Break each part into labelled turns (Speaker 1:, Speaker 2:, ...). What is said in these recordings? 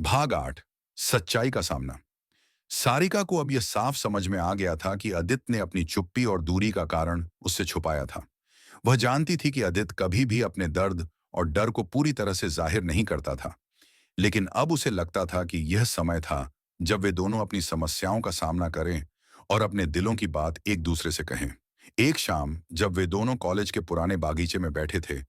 Speaker 1: भाग 8। सच्चाई का सामना। सारिका को अब यह साफ समझ में आ गया था कि अदित ने अपनी चुप्पी और दूरी का कारण उससे छुपाया था। वह जानती थी कि अदित कभी भी अपने दर्द और डर को पूरी तरह से जाहिर नहीं करता था, लेकिन अब उसे लगता था कि यह समय था जब वे दोनों अपनी समस्याओं का सामना करें और अपने दिलों की बात एक दूसरे से कहें। एक शाम जब वे दोनों कॉलेज के पुराने बागीचे में बैठे थे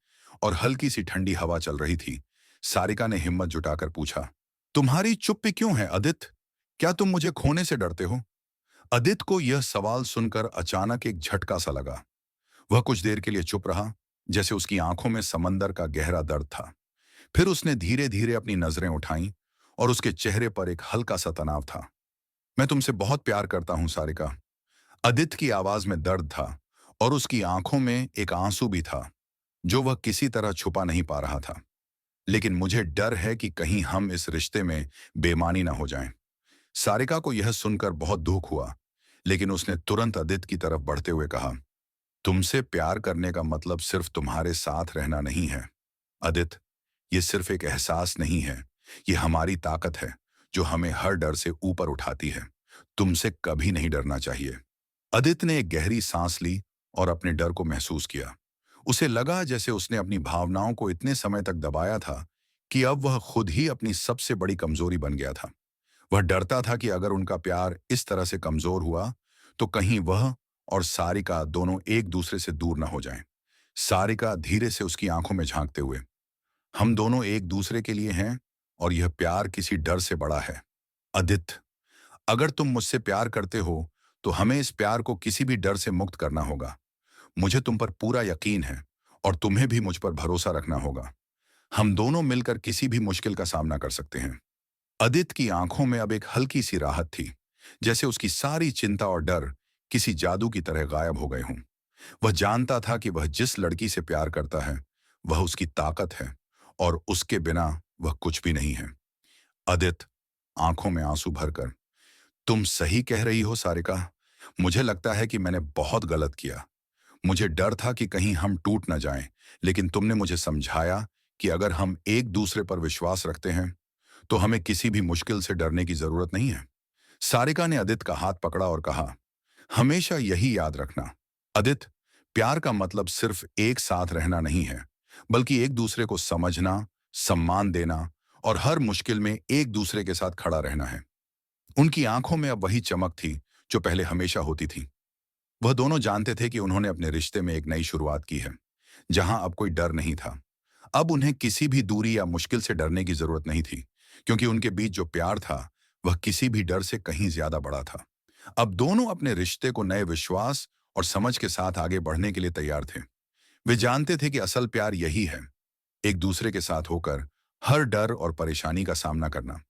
Speaker 1: और हल्की सी ठंडी हवा चल रही थी, सारिका ने हिम्मत जुटाकर पूछा, तुम्हारी चुप्पी क्यों है अदित? क्या तुम मुझे खोने से डरते हो? अदित को यह सवाल सुनकर अचानक एक झटका सा लगा। वह कुछ देर के लिए चुप रहा, जैसे उसकी आंखों में समंदर का गहरा दर्द था। फिर उसने धीरे धीरे अपनी नजरें उठाईं और उसके चेहरे पर एक हल्का सा तनाव था। मैं तुमसे बहुत प्यार करता हूं सारिका। अदित की आवाज में दर्द था और उसकी आंखों में एक आंसू भी था, जो वह किसी तरह छुपा नहीं पा रहा था। लेकिन मुझे डर है कि कहीं हम इस रिश्ते में बेईमानी ना हो जाएं। सारिका को यह सुनकर बहुत दुख हुआ, लेकिन उसने तुरंत अदित की तरफ बढ़ते हुए कहा, तुमसे प्यार करने का मतलब सिर्फ तुम्हारे साथ रहना नहीं है अदित। ये सिर्फ एक एहसास नहीं है, ये हमारी ताकत है जो हमें हर डर से ऊपर उठाती है। तुमसे कभी नहीं डरना चाहिए। अदित ने एक गहरी सांस ली और अपने डर को महसूस किया। उसे लगा जैसे उसने अपनी भावनाओं को इतने समय तक दबाया था कि अब वह खुद ही अपनी सबसे बड़ी कमजोरी बन गया था। वह डरता था कि अगर उनका प्यार इस तरह से कमजोर हुआ तो कहीं वह और सारिका दोनों एक दूसरे से दूर न हो जाएं। सारिका धीरे से उसकी आंखों में झांकते हुए, हम दोनों एक दूसरे के लिए हैं और यह प्यार किसी डर से बड़ा है। अदित, अगर तुम मुझसे प्यार करते हो तो हमें इस प्यार को किसी भी डर से मुक्त करना होगा। मुझे तुम पर पूरा यकीन है और तुम्हें भी मुझ पर भरोसा रखना होगा। हम दोनों मिलकर किसी भी मुश्किल का सामना कर सकते हैं। अदित की आंखों में अब एक हल्की सी राहत थी, जैसे उसकी सारी चिंता और डर किसी जादू की तरह गायब हो गए हों। वह जानता था कि वह जिस लड़की से प्यार करता है वह उसकी ताकत है और उसके बिना वह कुछ भी नहीं है। अदित, आंखों में आंसू भरकर, तुम सही कह रही हो सारिका। मुझे लगता है कि मैंने बहुत गलत किया। मुझे डर था कि कहीं हम टूट न जाएं, लेकिन तुमने मुझे समझाया कि अगर हम एक दूसरे पर विश्वास रखते हैं तो हमें किसी भी मुश्किल से डरने की जरूरत नहीं है। सारिका ने अदित का हाथ पकड़ा और कहा, हमेशा यही याद रखना अदित, प्यार का मतलब सिर्फ एक साथ रहना नहीं है, बल्कि एक दूसरे को समझना, सम्मान देना और हर मुश्किल में एक दूसरे के साथ खड़ा रहना है। उनकी आंखों में अब वही चमक थी जो पहले हमेशा होती थी। वह दोनों जानते थे कि उन्होंने अपने रिश्ते में एक नई शुरुआत की है, जहां अब कोई डर नहीं था। अब उन्हें किसी भी दूरी या मुश्किल से डरने की जरूरत नहीं थी, क्योंकि उनके बीच जो प्यार था वह किसी भी डर से कहीं ज्यादा बड़ा था। अब दोनों अपने रिश्ते को नए विश्वास और समझ के साथ आगे बढ़ने के लिए तैयार थे। वे जानते थे कि असल प्यार यही है, एक दूसरे के साथ होकर हर डर और परेशानी का सामना करना।